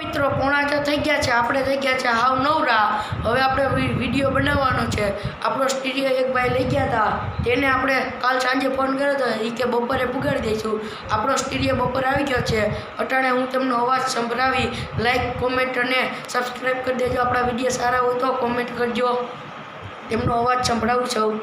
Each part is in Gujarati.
મિત્રો પોણા થઈ ગયા છે, આપણે થઈ ગયા છે હાવ નવરા। હવે આપણે વિડીયો બનાવવાનો છે। આપણો સ્ટુડિયો એક ભાઈ લઈ ગયા હતા, તેને આપણે કાલ સાંજે ફોન કર્યો હતો, એ કે બપોરે પુગાડી દઈશું। આપણો સ્ટુડિયો બપોરે આવી ગયો છે। અટાણે હું તમને અવાજ સંભળાવી, લાઈક કોમેન્ટ અને સબસ્ક્રાઈબ કરી દેજો। આપણા વિડીયો સારા હોય તો કોમેન્ટ કરજો, એમનો અવાજ સંભળાવું છું।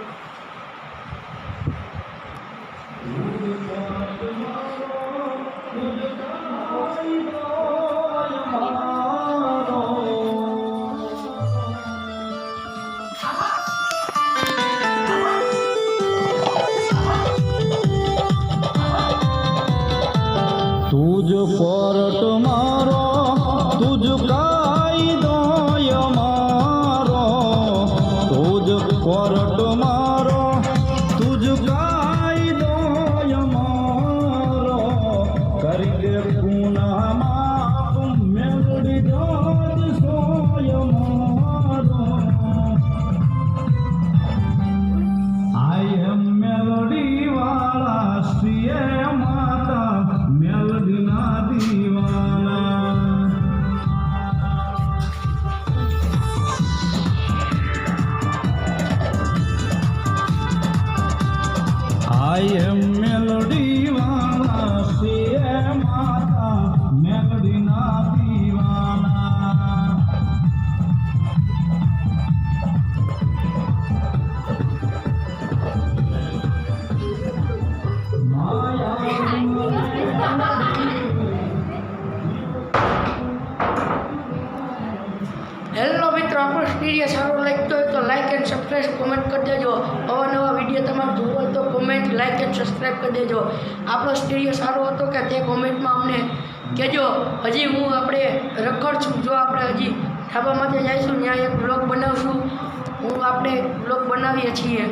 तुझ कोर्ट मारो तुझ कायदो मारो, तुझ कोर्ट मारो तुझ कायदो मारो, करके गुनाह माफ मेलडी जात सोय मारो। आई एम मेलडी वाला श्री माता मेलडी ना दीवाना। आई एम मेलडी वाला श्री माता मेलडी ना दीवाना। હેલો મિત્રો, આપણો સ્ટુડિયો સારો લાગતો હોય તો લાઈક એન્ડ સબસ્ક્રાઈબ કોમેન્ટ કરી દેજો। નવા વિડીયો તમારે જોવો હોય તો કોમેન્ટ લાઈક એન્ડ સબસ્ક્રાઈબ કરી દેજો। આપણો સ્ટુડિયો સારો હતો કે તે કોમેન્ટમાં અમને કહેજો। હજી હું આપણે રખડશું, જો આપણે હજી ઢાબામાંથી જઈશું ત્યાં એક બ્લોગ બનાવશું। આપણે બ્લોગ બનાવીએ છીએ।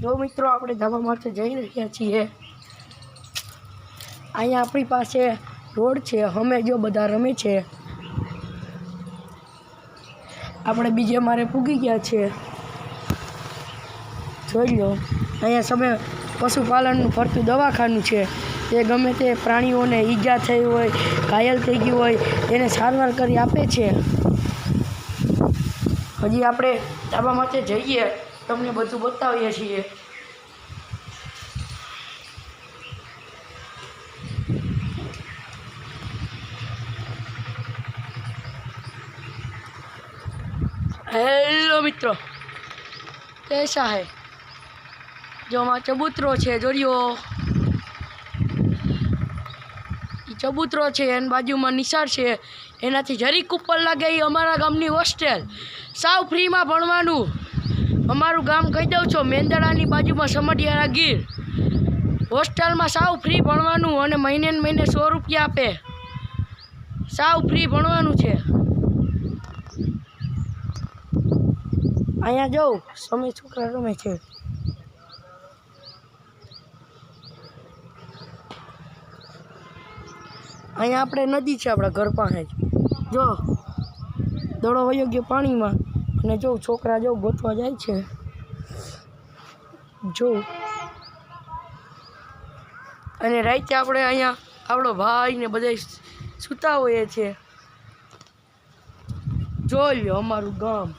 જો મિત્રો, આપણે ધાબામાંથી જઈ રહ્યા છીએ। અહીંયા આપણી પાસે રોડ છે, અમે જો બધા રમે છે। આપણે બીજે મારે પૂગી ગયા છે, જોઈ લો। અહીંયા સમય પશુપાલનનું ફરતું દવાખાનું છે, તે ગમે તે પ્રાણીઓને ઈજા થઈ હોય, ઘાયલ થઈ ગયું હોય, તેને સારવાર કરી આપે છે। હજી આપણે ધાબામાંથી જઈએ, તમને બધું બતાવીએ છીએ। હેલો મિત્રો, कैसा है? જો આમાં ચબૂતરો છે, જોડ્યો ચબૂતરો છે, એની બાજુમાં નિશાળ છે, એનાથી જરીક ઉપર લાગે એ અમારા ગામની હોસ્ટેલ। સાવ ફ્રીમાં ભણવાનું। અમારું ગામ કહી દઉં છો, મેંદડાની બાજુમાં સમઢિયાળા ગીર। હોસ્ટેલમાં સાવ ફ્રી ભણવાનું અને મહિને ને મહિને 100 રૂપિયા આપે। સાવ ફ્રી ભણવાનું છે। અહીંયા જાઉં સમય છોકરા રમે છે। અહીંયા આપણે નદી છે, આપણા ઘર પાસે જ। જો દડો વયો ગયો પાણીમાં, અને જો છોકરા જો ગોતવા જાય છે। જો અને રાતે આપણે અહીંયા આપણો ભાઈ ને બધા સૂતા હોઈએ છીએ। જોઈ લો અમારું ગામ।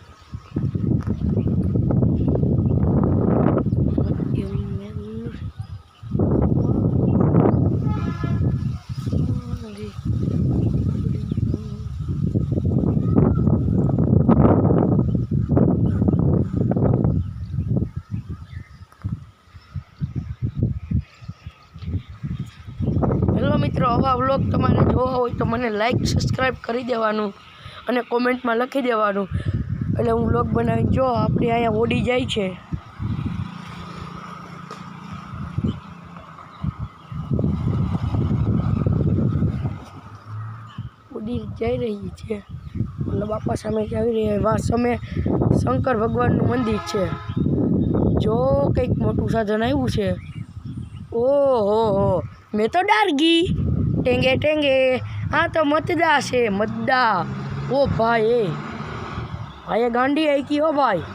મિત્રો, આવા વ્લોગ તમારે જોવા હોય તો મને લાઈક સબસ્ક્રાઈબ કરી દેવાનું અને કોમેન્ટમાં લખી દેવાનું, એટલે હું વ્લોગ બનાવી। જો આપણે અહીંયા ઓડી જાય છે, ઓડી જઈ રહી છે, એટલે બાપા સામે આવી રહી છે। સામે શંકર ભગવાનનું મંદિર છે। જો કંઈક મોટું સાધન આવ્યું છે। ઓહો, મેં તો ડર ગઈ। ટેંગે ટેંગે આ તો મતદા છે મતદા ઓ ભાઈ એ ભાઈ ગાંડી આઈકી હો ભાઈ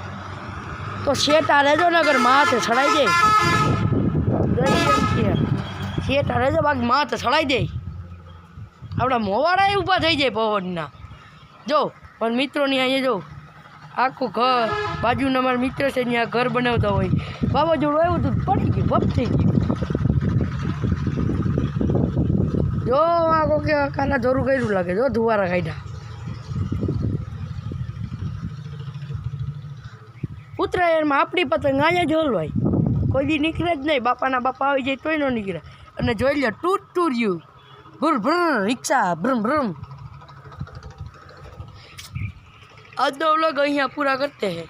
તો શેટા રહેજો ને અગર માથે ચડાઈ જાય શેટા રહેજો બાકી માથે ચડાઈ દે આપણા મોવાડા ઊભા થઈ જાય પવનના જો પણ મિત્રોની અહીંયા જો આખું ઘર બાજુના મારા મિત્ર છે ત્યાં ઘર બનાવતા હોય વાવાઝોડું આવ્યું હતું પડી ગયું ભપ થઈ ગયું જો આ કોકે કાના જોરું કર્યું લાગે જો ધુવારા કાઢ્યા ઉત્તરાયણમાં આપણી પતંગ અહીંયા જ હલવાય કોઈ દી નીકળે જ નહીં બાપાના બાપા આવી જાય તોય ન નીકળે અને જોઈ લે ટૂર્યું ભૂર ભ્રમ રિક્ષા ભ્રમ ભ્રમ આજનો વ્લોગ અહીંયા પૂરા કરતે હૈ